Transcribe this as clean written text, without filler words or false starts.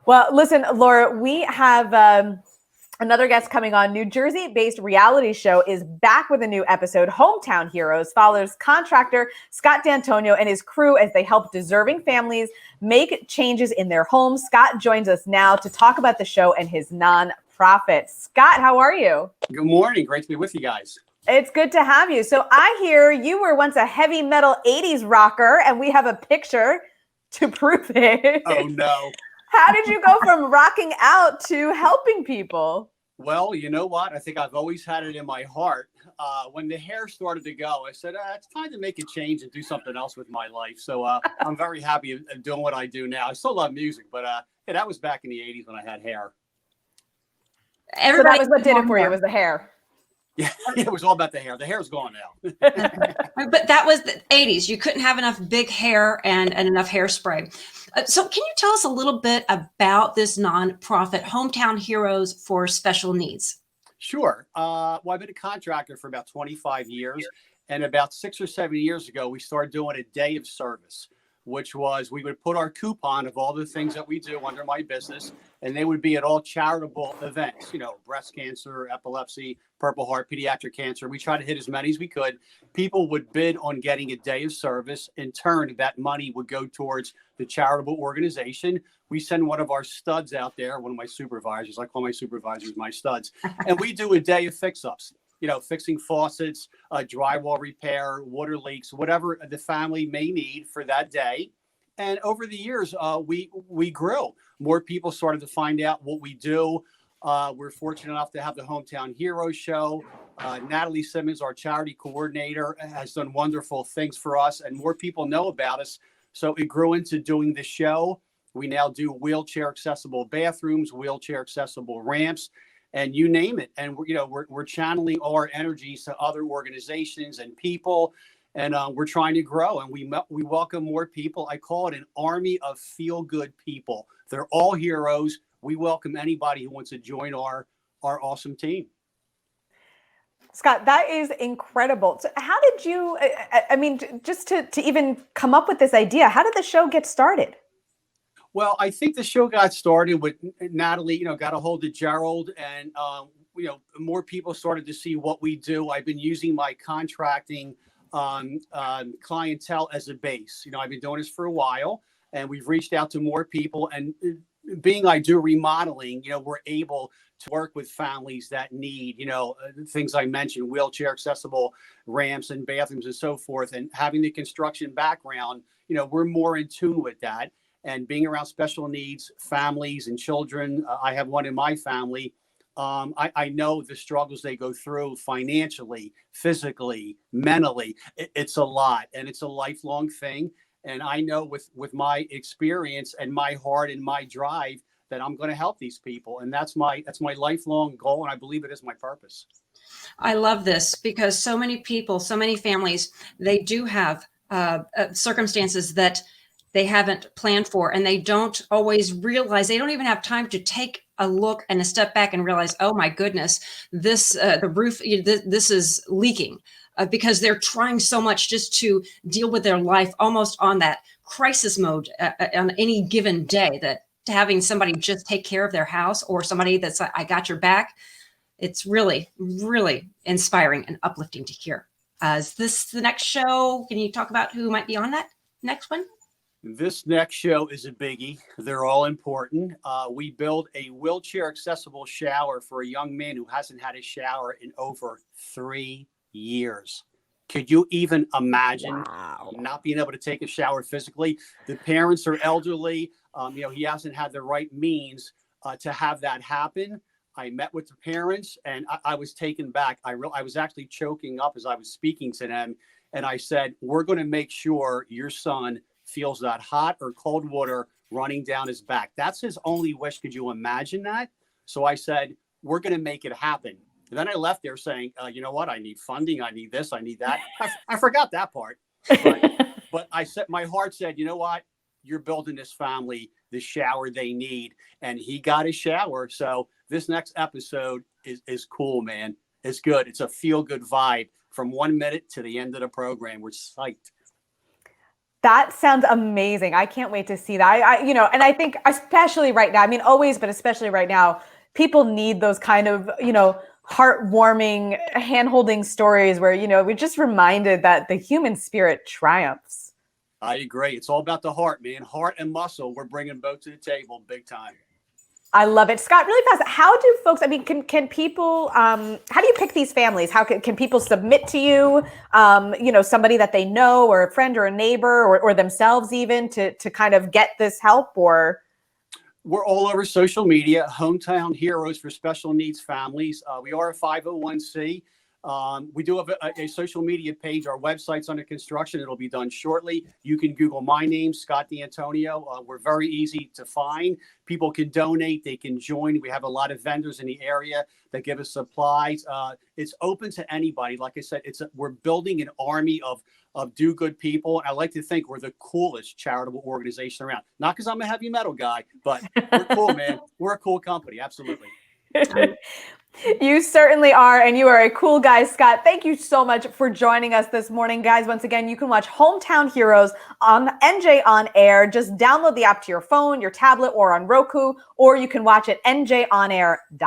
Well, listen, Laura, we have another guest coming on. New Jersey-based reality show is back with a new episode. Hometown Heroes follows contractor Scott D'Antonio and his crew as they help deserving families make changes in their homes. Scott joins us now to talk about the show and his nonprofit. Scott, how are you? Good morning. Great to be with you guys. It's good to have you. So I hear you were once a heavy metal 80s rocker, and we have a picture to prove it. Oh, no. How did you go from rocking out to helping people? Well, you know what? I think I've always had it in my heart. When the hair started to go, I said, it's time to make a change and do something else with my life. So I'm very happy of doing what I do now. I still love music, but yeah, that was back in the 80s when I had hair. So that was what did it for you, was the hair. Yeah, it was all about the hair. The hair's gone now. But that was the 80s. You couldn't have enough big hair and enough hairspray. So can you tell us a little bit about this nonprofit, Hometown Heroes for Special Needs? Sure. Well, I've been a contractor for about 25 years. And about 6 or 7 years ago, we started doing a day of service, which was we would put our coupon of all the things that we do under my business, and they would be at all charitable events, breast cancer, epilepsy, Purple Heart, pediatric cancer. We try to hit as many as we could. People would bid on getting a day of service. In turn, that money would go towards the charitable organization. We send one of our studs out there, one of my supervisors, I call my supervisors my studs, and we do a day of fix-ups. Fixing faucets, drywall repair, water leaks, whatever the family may need for that day. And over the years, we grew. More people started to find out what we do. We're fortunate enough to have the Hometown Heroes show. Natalie Simmons, our charity coordinator, has done wonderful things for us, and more people know about us. So it grew into doing the show. We now do wheelchair accessible bathrooms, wheelchair accessible ramps, and you name it. And we're channeling all our energies to other organizations and people, and we're trying to grow. And we welcome more people. I call it an army of feel-good people. They're all heroes. We welcome anybody who wants to join our awesome team. Scott, that is incredible. So how did you, just to even come up with this idea, how did the show get started? Well, I think the show got started with Natalie, got a hold of Gerald, and, more people started to see what we do. I've been using my contracting clientele as a base. I've been doing this for a while, and we've reached out to more people. And being I do remodeling, we're able to work with families that need, things I mentioned, wheelchair accessible ramps and bathrooms and so forth. And having the construction background, we're more in tune with that. And being around special needs families and children, I have one in my family. I know the struggles they go through financially, physically, mentally. It's a lot, and it's a lifelong thing. And I know with my experience and my heart and my drive that I'm going to help these people. And that's my lifelong goal. And I believe it is my purpose. I love this because so many people, so many families, they do have circumstances that they haven't planned for, and they don't always realize, they don't even have time to take a look and a step back and realize, oh my goodness, this the roof, this is leaking, because they're trying so much just to deal with their life almost on that crisis mode on any given day, that having somebody just take care of their house, or somebody that's like, I got your back. It's really, really inspiring and uplifting to hear. Is this the next show? Can you talk about who might be on that next one? This next show is a biggie. They're all important. We build a wheelchair accessible shower for a young man who hasn't had a shower in over 3 years. Could you even imagine not being able to take a shower physically? The parents are elderly. He hasn't had the right means to have that happen. I met with the parents, and I was taken back. I was actually choking up as I was speaking to them. And I said, we're going to make sure your son feels that hot or cold water running down his back. That's his only wish. Could you imagine that? So I said, we're going to make it happen. And then I left there saying, you know what? I need funding. I need this. I need that. I forgot that part. But I said, my heart said, you know what? You're building this family the shower they need. And he got a shower. So this next episode is cool, man. It's good. It's a feel good vibe from 1 minute to the end of the program. We're psyched. That sounds amazing. I can't wait to see that. And I think especially right now, I mean, always, but especially right now, people need those kind of, heartwarming, hand-holding stories where, we're just reminded that the human spirit triumphs. I agree. It's all about the heart, man. Heart and muscle. We're bringing both to the table big time. I love it. Scott, really fast. How do folks, I mean, can people, how do you pick these families? How can people submit to you, somebody that they know or a friend or a neighbor or themselves even to kind of get this help or? We're all over social media, Hometown Heroes for Special Needs Families. We are a 501c. We do have a social media page. Our website's under construction. It'll be done shortly. You can Google my name, Scott D'Antonio. We're very easy to find. People can donate. They can join. We have a lot of vendors in the area that give us supplies. It's open to anybody. Like I said, we're building an army of do-good people. I like to think we're the coolest charitable organization around. Not because I'm a heavy metal guy, but we're cool, man. We're a cool company. Absolutely. You certainly are, and you are a cool guy, Scott. Thank you so much for joining us this morning, guys. Once again, you can watch Hometown Heroes on NJ On Air. Just download the app to your phone, your tablet, or on Roku, or you can watch it njonair.com.